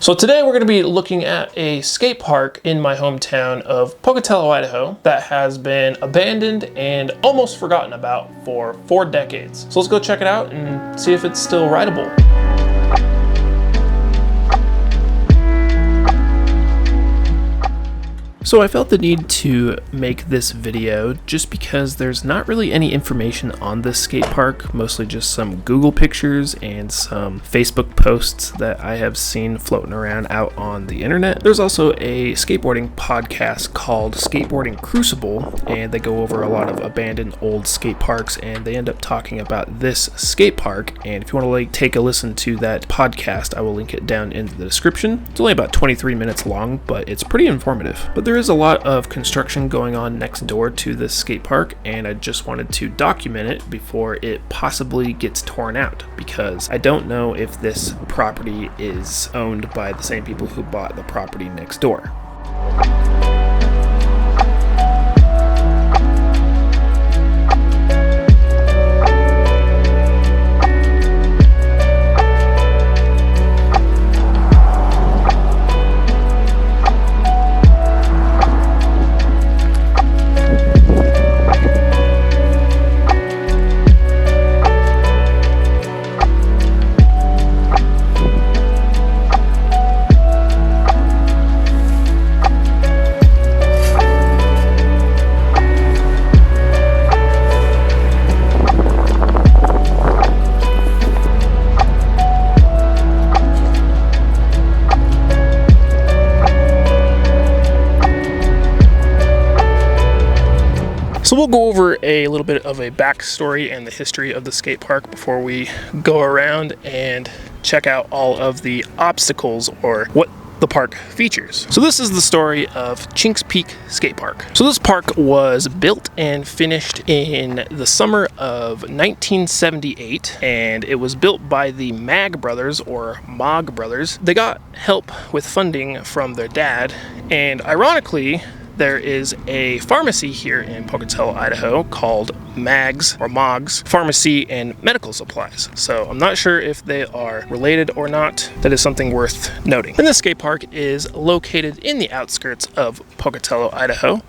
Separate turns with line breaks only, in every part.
So today we're going to be looking at a skate park in my hometown of Pocatello, Idaho that has been abandoned and almost forgotten about for 4 decades. So let's go check it out and see if it's still rideable. So I felt the need to make this video just because there's not really any information on this skate park, mostly just some Google pictures and some Facebook posts that I have seen floating around out on the internet. There's also a skateboarding podcast called Skateboarding Crucible, and they go over a lot of abandoned old skate parks, and they end up talking about this skate park. And if you want to take a listen to that podcast, I will link it down in the description. It's only about 23 minutes long, but it's pretty informative. But there is a lot of construction going on next door to this skate park, and I just wanted to document it before it possibly gets torn out, because I don't know if this property is owned by the same people who bought the property next door. So we'll go over a little bit of a backstory and the history of the skate park before we go around and check out all of the obstacles or what the park features. So this is the story of Chinks Peak Skatepark. So this park was built and finished in the summer of 1978, and it was built by the Mag brothers or Mog brothers. They got help with funding from their dad, and ironically, there is a pharmacy here in Pocatello, Idaho called Mags or Mog's Pharmacy and Medical Supplies. So I'm not sure if they are related or not. That is something worth noting. And this skate park is located in the outskirts of Pocatello, Idaho.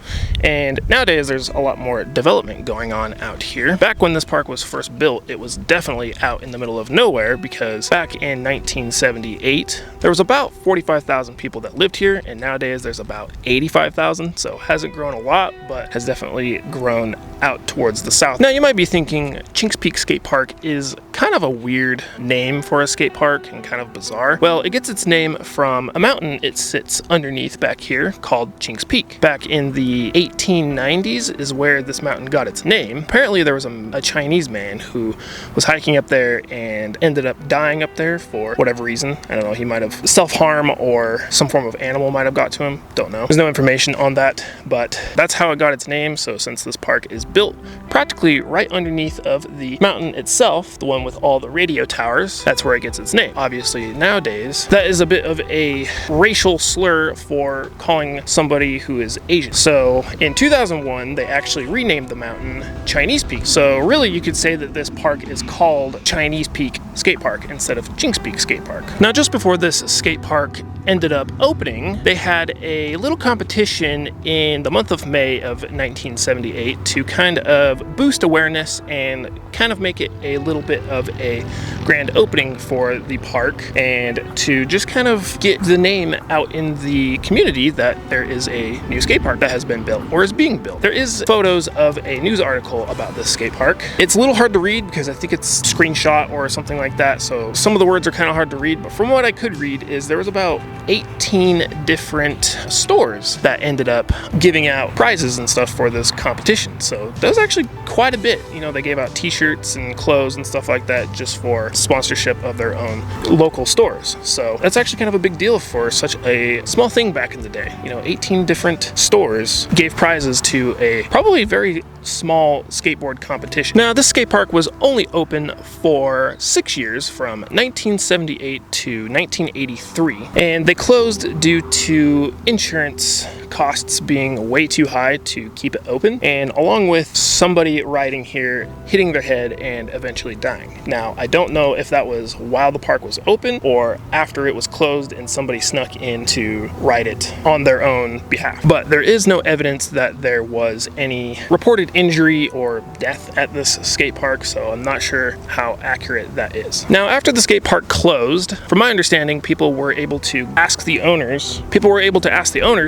And nowadays there's a lot more development going on out here. Back when this park was first built, it was definitely out in the middle of nowhere, because back in 1978, there was about 45,000 people that lived here, and nowadays there's about 85,000. So hasn't grown a lot, but has definitely grown out towards the south. Now you might be thinking Chinks Peak Skatepark is kind of a weird name for a skate park and kind of bizarre. Well, it gets its name from a mountain it sits underneath back here called Chinks Peak. Back in the 1890s is where this mountain got its name. Apparently there was a Chinese man who was hiking up there and ended up dying up there for whatever reason. I don't know, he might have self-harm or some form of animal might have got to him. Don't know. There's no information on that, but that's how it got its name. So since this park is built practically right underneath of the mountain itself, the one with all the radio towers, that's where it gets its name. Obviously nowadays that is a bit of a racial slur for calling somebody who is Asian. So in 2001 they actually renamed the mountain Chinese Peak. So really you could say that this park is called Chinese Peak Skatepark instead of Chinks Peak Skatepark. Now just before this skate park ended up opening, they had a little competition in the month of May of 1978 to kind of boost awareness and kind of make it a little bit of a grand opening for the park, and to just kind of get the name out in the community that there is a new skate park that has been built or is being built. There is photos of a news article about this skate park. It's a little hard to read because I think it's screenshot or something like that, so some of the words are kind of hard to read, but from what I could read is there was about 18 different stores that ended up giving out prizes and stuff for this competition. So that was actually quite a bit. You know, they gave out t-shirts and clothes and stuff like that just for sponsorship of their own local stores. So that's actually kind of a big deal for such a small thing back in the day. You know, 18 different stores gave prizes to a probably very small skateboard competition. Now, this skate park was only open for 6 years, from 1978 to 1983, and they closed due to insurance costs being way too high to keep it open, and along with somebody riding here, hitting their head and eventually dying. Now, I don't know if that was while the park was open or after it was closed and somebody snuck in to ride it on their own behalf. But there is no evidence that there was any reported injury or death at this skate park, so I'm not sure how accurate that is. Now, after the skate park closed, from my understanding, people were able to ask the owners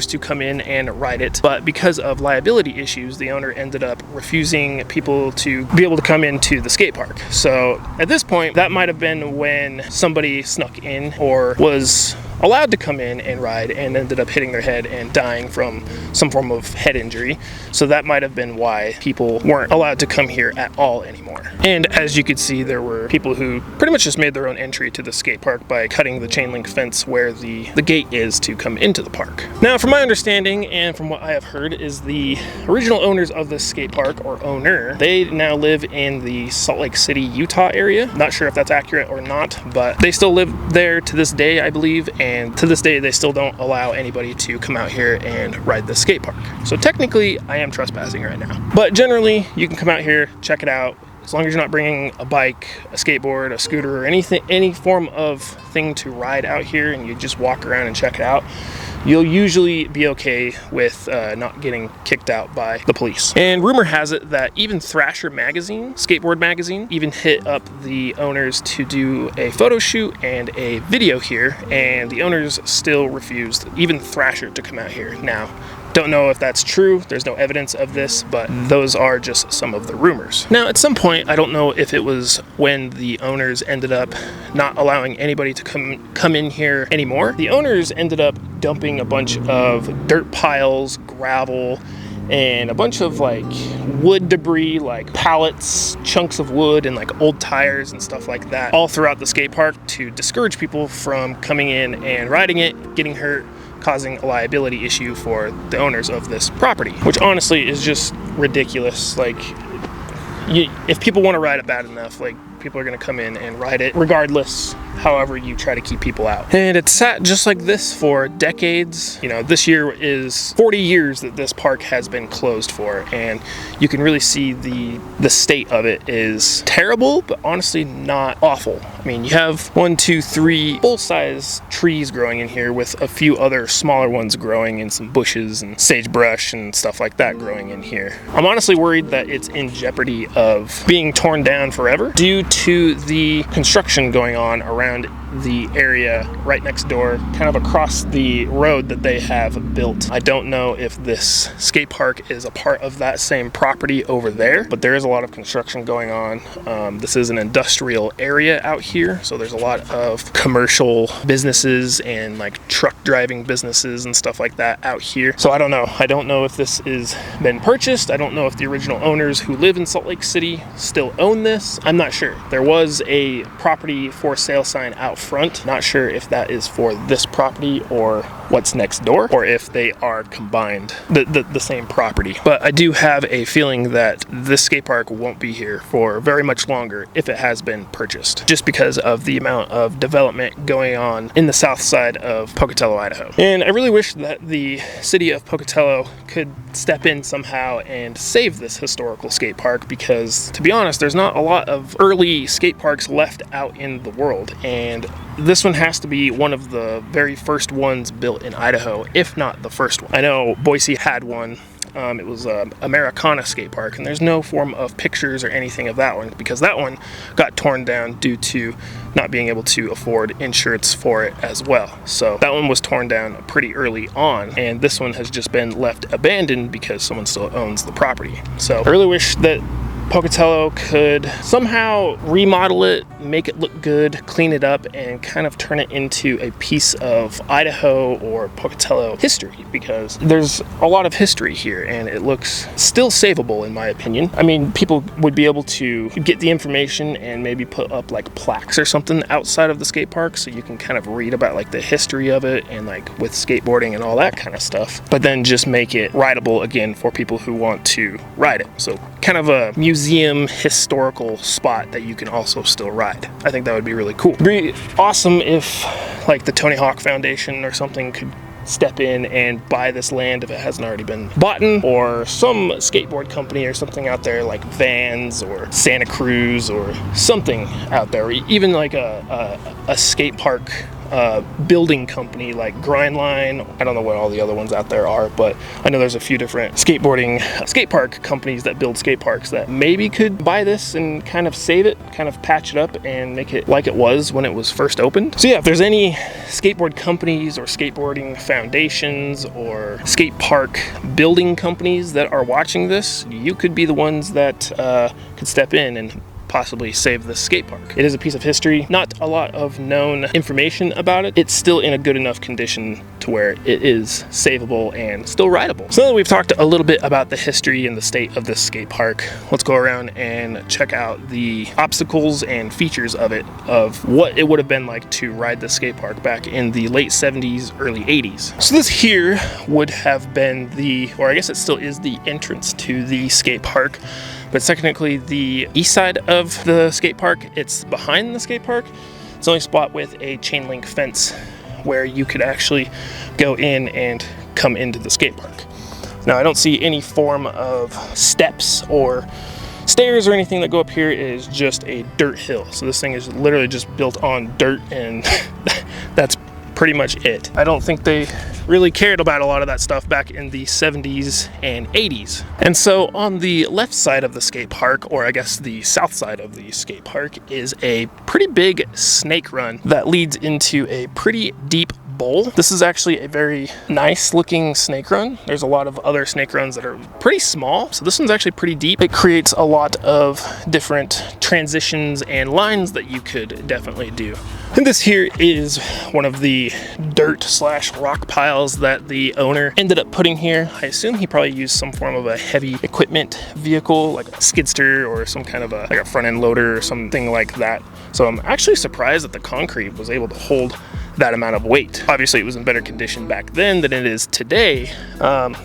to come in and ride it, but because of liability issues, the owner ended up refusing people to be able to come into the skate park. So at this point, that might have been when somebody snuck in or was allowed to come in and ride and ended up hitting their head and dying from some form of head injury. So that might have been why people weren't allowed to come here at all anymore. And as you could see, there were people who pretty much just made their own entry to the skate park by cutting the chain link fence where the gate is to come into the park. Now, from my understanding and from what I have heard, is the original owners of this skate park, or owner, they now live in the Salt Lake City, Utah area. Not sure if that's accurate or not, but they still live there to this day, I believe, and to this day they still don't allow anybody to come out here and ride the skate park. So technically I am trespassing right now, but generally you can come out here, check it out. As long as you're not bringing a bike, a skateboard, a scooter, or anything, any form of thing to ride out here, and you just walk around and check it out, you'll usually be okay with not getting kicked out by the police. And rumor has it that even Thrasher magazine, skateboard magazine, even hit up the owners to do a photo shoot and a video here, and the owners still refused even Thrasher to come out here. Now, don't know if that's true, there's no evidence of this, but those are just some of the rumors. Now, at some point, I don't know if it was when the owners ended up not allowing anybody to come in here anymore, the owners ended up dumping a bunch of dirt piles, gravel, and a bunch of like wood debris, like pallets, chunks of wood, and like old tires and stuff like that, all throughout the skate park to discourage people from coming in and riding it, getting hurt, causing a liability issue for the owners of this property, which honestly is just ridiculous. Like, if people want to ride it bad enough, like, people are going to come in and ride it regardless, however you try to keep people out. And it's sat just like this for decades. You know, this year is 40 years that this park has been closed for, and you can really see the state of it is terrible, but honestly not awful. I mean, you have 1, 2, 3 full-size trees growing in here with a few other smaller ones growing, and some bushes and sagebrush and stuff like that growing in here. I'm honestly worried that it's in jeopardy of being torn down forever due to the construction going on around the area right next door, kind of across the road that they have built. I don't know if this skate park is a part of that same property over there, but there is a lot of construction going on. This is an industrial area out here, so there's a lot of commercial businesses and like truck driving businesses and stuff like that out here. So I don't know. I don't know if this is been purchased. I don't know if the original owners who live in Salt Lake City still own this. I'm not sure. There was a property for sale sign out front. Not sure if that is for this property or what's next door, or if they are combined, the same property. But I do have a feeling that this skate park won't be here for very much longer if it has been purchased, just because of the amount of development going on in the south side of Pocatello, Idaho. And I really wish that the city of Pocatello could step in somehow and save this historical skate park, because to be honest, there's not a lot of early skate parks left out in the world, and this one has to be one of the very first ones built in Idaho, if not the first one. I know Boise had one. It was Americana skate park, and there's no form of pictures or anything of that one, because that one got torn down due to not being able to afford insurance for it as well. So that one was torn down pretty early on, and this one has just been left abandoned because someone still owns the property. So I really wish that Pocatello could somehow remodel it, make it look good, clean it up, and kind of turn it into a piece of Idaho or Pocatello history, because there's a lot of history here and it looks still savable in my opinion. I mean, people would be able to get the information and maybe put up like plaques or something outside of the skate park so you can kind of read about like the history of it and like with skateboarding and all that kind of stuff, but then just make it rideable again for people who want to ride it. So kind of a museum historical spot that you can also still ride. I think that would be really cool. It'd be awesome if like the Tony Hawk Foundation or something could step in and buy this land if it hasn't already been bought, or some skateboard company or something out there like Vans or Santa Cruz or something out there, or even like a skate park building company like Grindline. I don't know what all the other ones out there are, but I know there's a few different skateboarding skate park companies that build skate parks that maybe could buy this and kind of save it, kind of patch it up and make it like it was when it was first opened. So yeah, if there's any skateboard companies or skateboarding foundations or skate park building companies that are watching this, you could be the ones that could step in and possibly save the skate park. It is a piece of history, not a lot of known information about it. It's still in a good enough condition to where it is savable and still rideable. So now that we've talked a little bit about the history and the state of this skate park, let's go around and check out the obstacles and features of it, of what it would have been like to ride the skate park back in the late 70s, early 80s. So this here would have been or I guess it still is the entrance to the skate park, but it's technically the east side of the skate park. It's behind the skate park. It's the only spot with a chain link fence where you could actually go in and come into the skate park. Now, I don't see any form of steps or stairs or anything that go up here. It is just a dirt hill. So this thing is literally just built on dirt, and that's pretty much it. I don't think they really cared about a lot of that stuff back in the 70s and 80s. And so on the left side of the skate park, or I guess the south side of the skate park, is a pretty big snake run that leads into a pretty deep bowl. This is actually a very nice looking snake run. There's a lot of other snake runs that are pretty small, so this one's actually pretty deep. It creates a lot of different transitions and lines that you could definitely do. And this here is one of the dirt / rock piles that the owner ended up putting here. I assume he probably used some form of a heavy equipment vehicle, like a skidster or some kind of a front end loader or something like that. So I'm actually surprised that the concrete was able to hold that amount of weight. Obviously it was in better condition back then than it is today.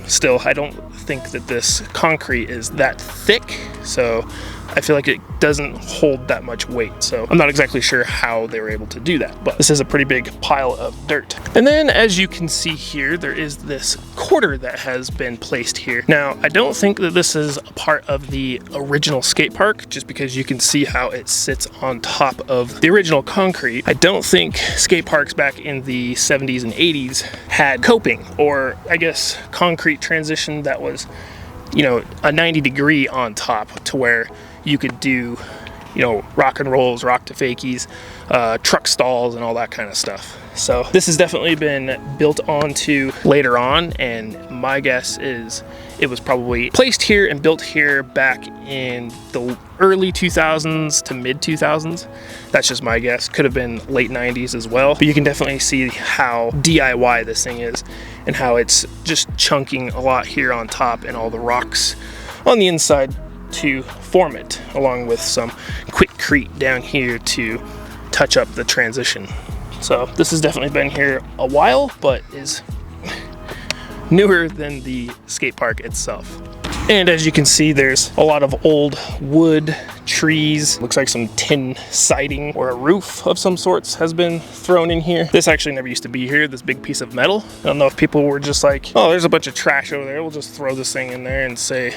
Still, I don't think that this concrete is that thick, so I feel like it doesn't hold that much weight. So I'm not exactly sure how they were able to do that, but this is a pretty big pile of dirt. And then as you can see here, there is this quarter that has been placed here. Now, I don't think that this is a part of the original skate park, just because you can see how it sits on top of the original concrete. I don't think skate parks back in the 70s and 80s had coping, or I guess concrete transition that was, you know, a 90-degree on top, to where you could do, you know, rock and rolls, rock to fakies, truck stalls, and all that kind of stuff. So this has definitely been built onto later on, and my guess is it was probably placed here and built here back in the early 2000s to mid 2000s. That's just my guess. Could have been late 90s as well, but you can definitely see how DIY this thing is and how it's just chunking a lot here on top and all the rocks on the inside to form it, along with some quickcrete down here to touch up the transition. So this has definitely been here a while, but is newer than the skate park itself. And as you can see, there's a lot of old wood, trees, looks like some tin siding or a roof of some sorts has been thrown in here. This actually never used to be here, this big piece of metal. I don't know if people were just like, oh, there's a bunch of trash over there, we'll just throw this thing in there and say,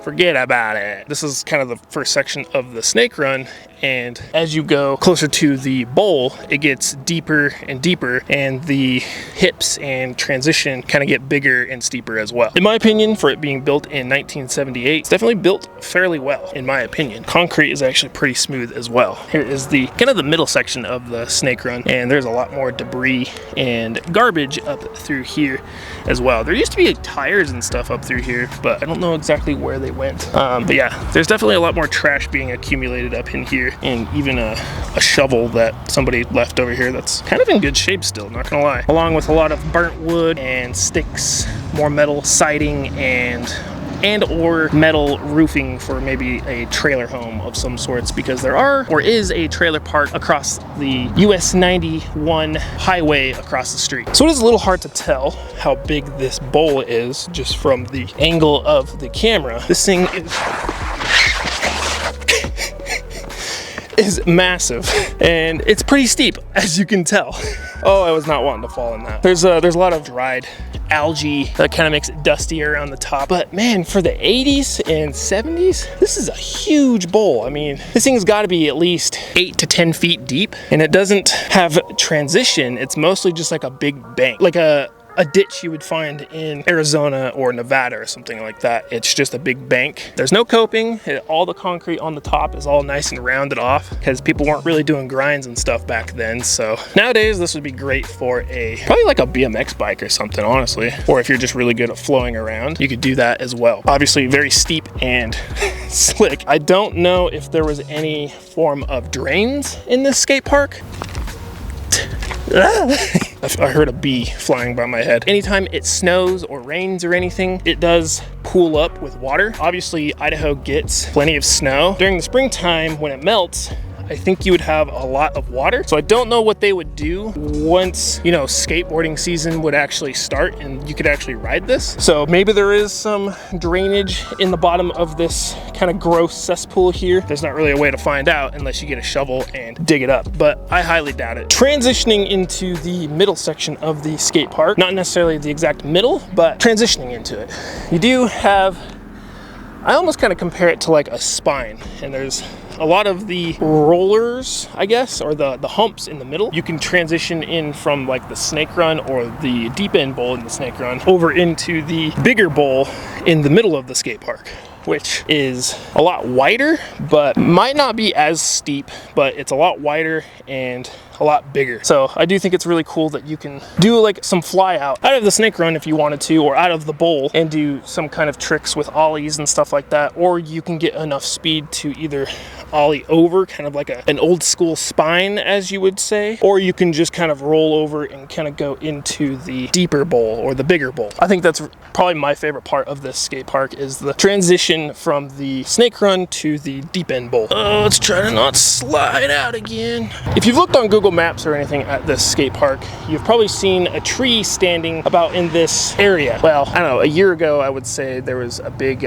forget about it. This is kind of the first section of the snake run, and as you go closer to the bowl, it gets deeper and deeper, and the hips and transition kind of get bigger and steeper as well. In my opinion, for it being built in 1978, it's definitely built fairly well, in my opinion. Concrete is actually pretty smooth as well. Here is the kind of the middle section of the snake run, and there's a lot more debris and garbage up through here as well. There used to be tires and stuff up through here, but I don't know exactly where they went. But yeah, there's definitely a lot more trash being accumulated up in here, and even a shovel that somebody left over here that's kind of in good shape still, not gonna lie. Along with a lot of burnt wood and sticks, more metal siding, and or metal roofing for maybe a trailer home of some sorts, because there is a trailer park across the US 91 highway across the street. So it is a little hard to tell how big this bowl is just from the angle of the camera. This thing is massive, and it's pretty steep, as you can tell. Oh, I was not wanting to fall in that. There's a lot of dried algae that kind of makes it dusty around the top. But man, for the 80s and 70s, this is a huge bowl. I mean, this thing's got to be at least 8 to 10 feet deep, and it doesn't have transition. It's mostly just like a big bank, like a ditch you would find in Arizona or Nevada or something like that. It's just a big bank. There's no coping. All the concrete on the top is all nice and rounded off because people weren't really doing grinds and stuff back then. So nowadays this would be great for probably like a BMX bike or something, honestly. Or if you're just really good at flowing around, you could do that as well. Obviously very steep and slick. I don't know if there was any form of drains in this skate park. I heard a bee flying by my head. Anytime it snows or rains or anything, it does pool up with water. Obviously, Idaho gets plenty of snow. During the springtime, when it melts, I think you would have a lot of water. So I don't know what they would do once, you know, skateboarding season would actually start and you could actually ride this. So maybe there is some drainage in the bottom of this kind of gross cesspool here. There's not really a way to find out unless you get a shovel and dig it up, but I highly doubt it. Transitioning into the middle section of the skate park, not necessarily the exact middle, but transitioning into it. You do have, I almost kind of compare it to like a spine, and there's a lot of the rollers, I guess, or the humps in the middle. You can transition in from like the snake run or the deep end bowl in the snake run over into the bigger bowl in the middle of the skate park, which is a lot wider, but might not be as steep, but it's a lot wider and a lot bigger. So I do think it's really cool that you can do like some fly out of the snake run if you wanted to, or out of the bowl and do some kind of tricks with ollies and stuff like that. Or you can get enough speed to either ollie over, kind of like an old school spine, as you would say, or you can just kind of roll over and kind of go into the deeper bowl or the bigger bowl. I think that's probably my favorite part of this skate park, is the transition from the snake run to the deep end bowl. Oh, let's try to not slide out again. If you've looked on Google Maps or anything at this skate park, you've probably seen a tree standing about in this area. Well, I don't know, a year ago I would say there was a big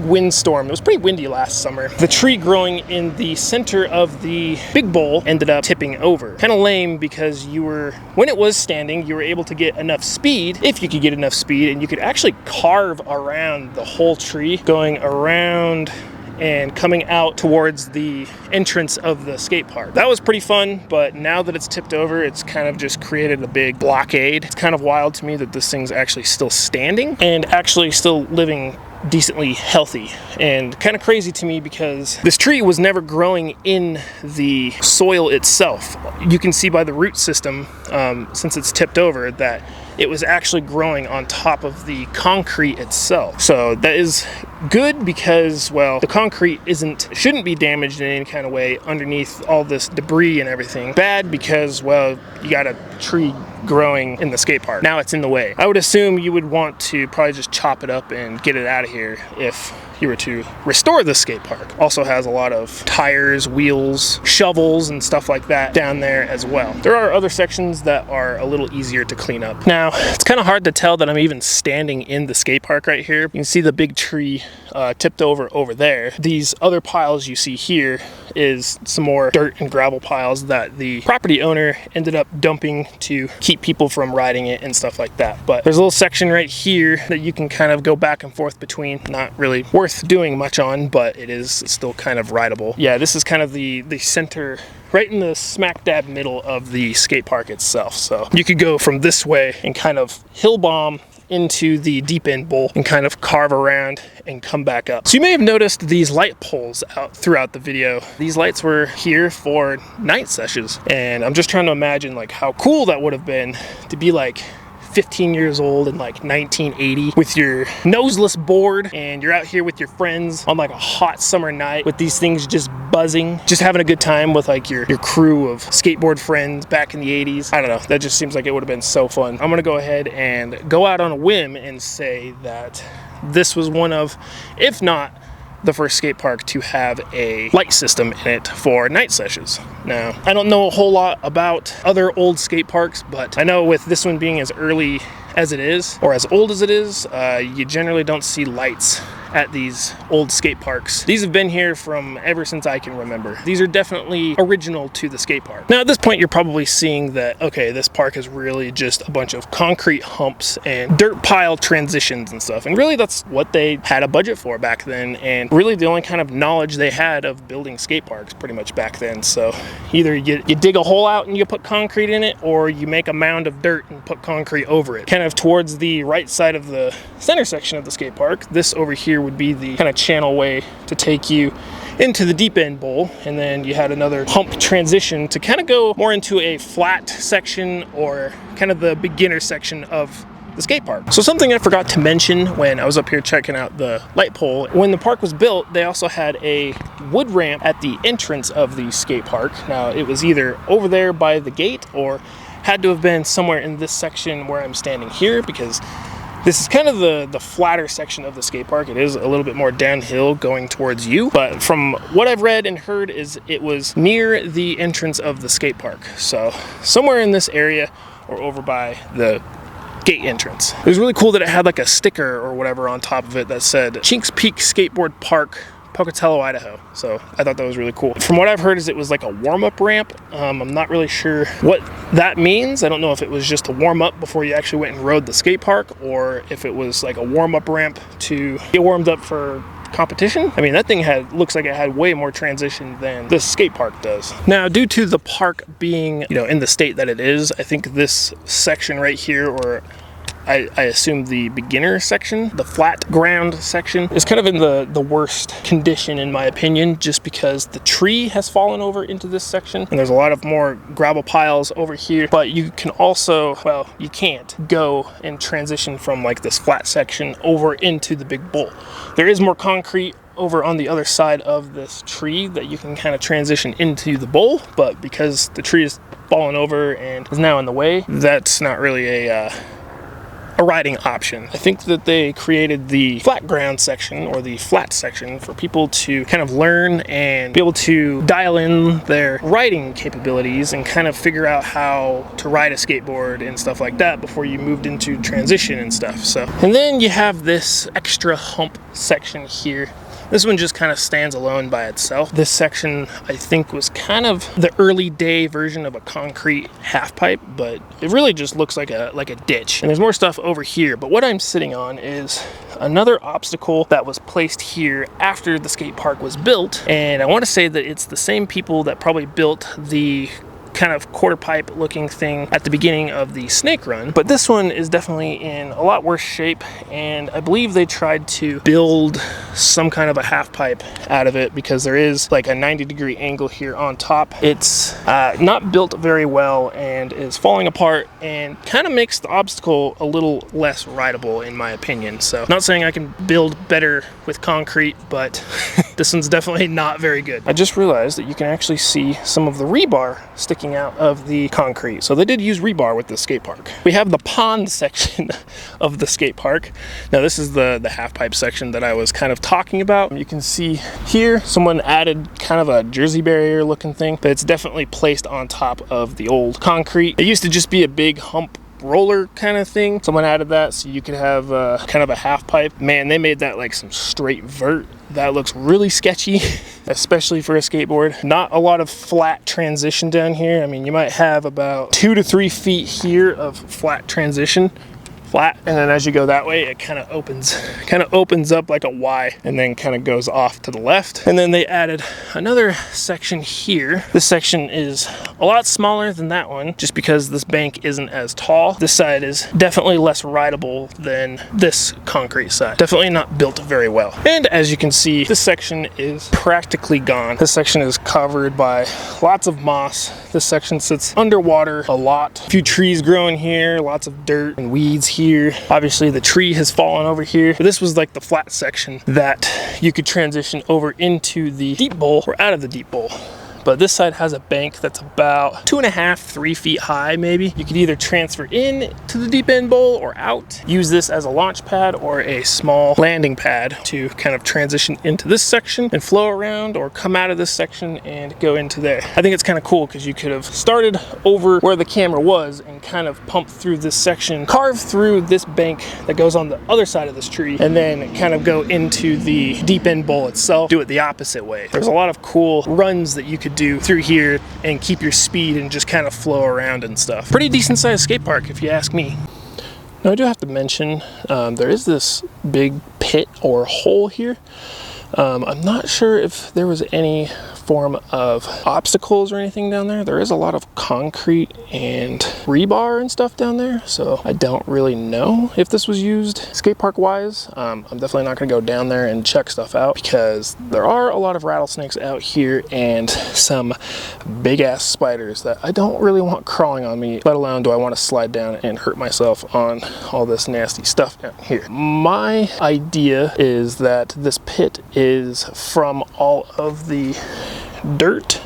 windstorm. It was pretty windy last summer. The tree growing in the center of the big bowl ended up tipping over. Kind of lame, because when it was standing, you were able to get enough speed, if you could get enough speed, and you could actually carve around the whole tree, going around and coming out towards the entrance of the skate park. That was pretty fun, but now that it's tipped over, it's kind of just created a big blockade. It's kind of wild to me that this thing's actually still standing and actually still living decently healthy, and kind of crazy to me because this tree was never growing in the soil itself. You can see by the root system, since it's tipped over, that it was actually growing on top of the concrete itself. So that is good because, well, the concrete shouldn't be damaged in any kind of way underneath all this debris and everything. Bad because, well, you got a tree growing in the skate park. Now it's in the way. I would assume you would want to probably just chop it up and get it out of here if you were to restore the skate park. Also has a lot of tires, wheels, shovels, and stuff like that down there as well. There are other sections that are a little easier to clean up. Now, it's kind of hard to tell that I'm even standing in the skate park right here. You can see the big tree tipped over there. These other piles you see here is some more dirt and gravel piles that the property owner ended up dumping to keep people from riding it and stuff like that. But there's a little section right here that you can kind of go back and forth between. Not really worth doing much on, but it is still kind of rideable. Yeah, this is kind of the center, right in the smack dab middle of the skate park itself. So you could go from this way and kind of hill bomb into the deep end bowl and kind of carve around and come back up. So you may have noticed these light poles out throughout the video. These lights were here for night sessions, and I'm just trying to imagine like how cool that would have been to be like 15 years old in like 1980 with your noseless board, and you're out here with your friends on like a hot summer night with these things just buzzing, just having a good time with like your crew of skateboard friends back in the 80s. I don't know, that just seems like it would have been so fun. I'm gonna go ahead and go out on a whim and say that this was one of, if not the first skate park to have a light system in it for night sessions. Now, I don't know a whole lot about other old skate parks, but I know with this one being as early as it is, or as old as it is, you generally don't see lights at these old skate parks. These have been here from ever since I can remember. These are definitely original to the skate park. Now at this point you're probably seeing that, okay, this park is really just a bunch of concrete humps and dirt pile transitions and stuff, and really that's what they had a budget for back then, and really the only kind of knowledge they had of building skate parks pretty much back then. So either you dig a hole out and you put concrete in it, or you make a mound of dirt and put concrete over it. Kind of towards the right side of the center section of the skate park, this over here would be the kind of channel way to take you into the deep end bowl, and then you had another hump transition to kind of go more into a flat section, or kind of the beginner section of the skate park. So something I forgot to mention when I was up here checking out the light pole, when the park was built, they also had a wood ramp at the entrance of the skate park. Now it was either over there by the gate, or had to have been somewhere in this section where I'm standing here, because this is kind of the flatter section of the skate park. It is a little bit more downhill going towards you, but from what I've read and heard is it was near the entrance of the skate park. So somewhere in this area, or over by the gate entrance. It was really cool that it had like a sticker or whatever on top of it that said Chinks Peak Skatepark, Pocatello, Idaho. So I thought that was really cool. From what I've heard is it was like a warm-up ramp. I'm not really sure what that means. I don't know if it was just a warm-up before you actually went and rode the skate park, or if it was like a warm-up ramp to get warmed up for competition. I mean, that thing looks like it had way more transition than this skate park does. Now, due to the park being, in the state that it is, I think this section right here, or I assume the beginner section, the flat ground section, is kind of in the worst condition in my opinion, just because the tree has fallen over into this section, and there's a lot of more gravel piles over here. But you can also, well, you can't go and transition from like this flat section over into the big bowl. There is more concrete over on the other side of this tree that you can kind of transition into the bowl, but because the tree is fallen over and is now in the way, that's not really a riding option. I think that they created the flat ground section, or the flat section, for people to kind of learn and be able to dial in their riding capabilities and kind of figure out how to ride a skateboard and stuff like that before you moved into transition and stuff. So, and then you have this extra hump section here. This one just kind of stands alone by itself. This section, I think, was kind of the early day version of a concrete half pipe, but it really just looks like a ditch. And there's more stuff over here, but what I'm sitting on is another obstacle that was placed here after the skate park was built. And I want to say that it's the same people that probably built the kind of quarter pipe looking thing at the beginning of the snake run, but this one is definitely in a lot worse shape, and I believe they tried to build some kind of a half pipe out of it because there is like a 90-degree angle here on top. It's not built very well and is falling apart, and kind of makes the obstacle a little less rideable in my opinion. So not saying I can build better with concrete, but this one's definitely not very good. I just realized that you can actually see some of the rebar sticking out of the concrete. So they did use rebar with the skate park. We have the pond section of the skate park. Now this is the half pipe section that I was kind of talking about. You can see here someone added kind of a jersey barrier looking thing, but it's definitely placed on top of the old concrete. It used to just be a big hump roller kind of thing. Someone added that so you could have kind of a half pipe. Man, they made that like some straight vert. That looks really sketchy, especially for a skateboard. Not a lot of flat transition down here. I mean, you might have about 2 to 3 feet here of flat transition. Flat, and then as you go that way, it kind of opens up like a Y, and then kind of goes off to the left. And then they added another section here. This section is a lot smaller than that one, just because this bank isn't as tall. This side is definitely less rideable than this concrete side. Definitely not built very well. And as you can see, this section is practically gone. This section is covered by lots of moss. This section sits underwater a lot. A few trees growing here, lots of dirt and weeds here. Obviously the tree has fallen over here, but this was like the flat section that you could transition over into the deep bowl or out of the deep bowl. but this side has a bank that's about 2.5, 3 feet high maybe. You could either transfer in to the deep end bowl or out. Use this as a launch pad or a small landing pad to kind of transition into this section and flow around, or come out of this section and go into there. I think it's kind of cool because you could have started over where the camera was and kind of pumped through this section, carve through this bank that goes on the other side of this tree, and then kind of go into the deep end bowl itself, do it the opposite way. There's a lot of cool runs that you could do through here and keep your speed and just kind of flow around and stuff. Pretty decent sized skate park if you ask me. Now I do have to mention, there is this big pit or hole here. I'm not sure if there was any form of obstacles or anything down there. There is a lot of concrete and rebar and stuff down there, so I don't really know if this was used skate park wise. I'm definitely not going to go down there and check stuff out because there are a lot of rattlesnakes out here and some big ass spiders that I don't really want crawling on me, let alone do I want to slide down and hurt myself on all this nasty stuff down here. My idea is that this pit is from all of the dirt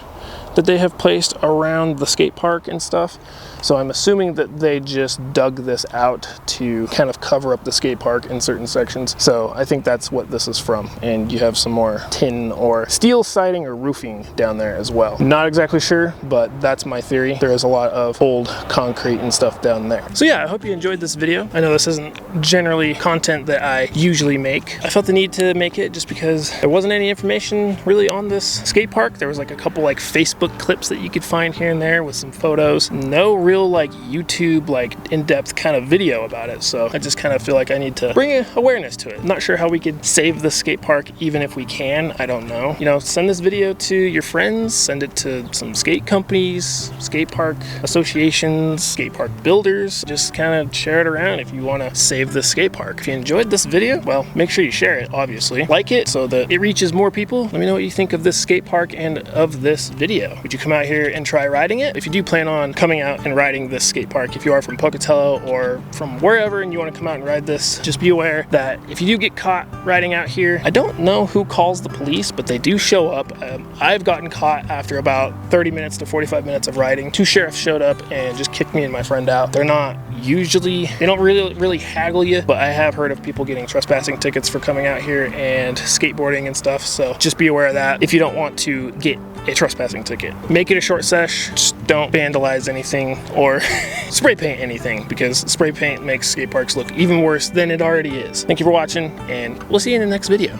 that they have placed around the skate park and stuff. So I'm assuming that they just dug this out to kind of cover up the skate park in certain sections. So I think that's what this is from. And you have some more tin or steel siding or roofing down there as well. Not exactly sure, but that's my theory. There is a lot of old concrete and stuff down there. So yeah, I hope you enjoyed this video. I know this isn't generally content that I usually make. I felt the need to make it just because there wasn't any information really on this skate park. There was like a couple like Facebook clips that you could find here and there with some photos. No real like YouTube like in-depth kind of video about it, so I just kind of feel like I need to bring awareness to it. I'm not sure how we could save the skate park, even if we can. I don't know. You know, send this video to your friends, send it to some skate companies, skate park associations, skate park builders. Just kind of share it around if you want to save the skate park. If you enjoyed this video, well, make sure you share it, obviously. Like it so that it reaches more people. Let me know what you think of this skate park and of this video. Would you come out here and try riding it? If you do plan on coming out and riding this skate park, if you are from Pocatello or from wherever and you want to come out and ride this, just be aware that if you do get caught riding out here, I don't know who calls the police, but they do show up. I've gotten caught after about 30 minutes to 45 minutes of riding. 2 sheriffs showed up and just kicked me and my friend out. They're not usually, they don't really haggle you, but I have heard of people getting trespassing tickets for coming out here and skateboarding and stuff, so just be aware of that if you don't want to get a trespassing ticket. Make it a short sesh, just don't vandalize anything or spray paint anything, because spray paint makes skate parks look even worse than it already is. Thank you for watching, and we'll see you in the next video.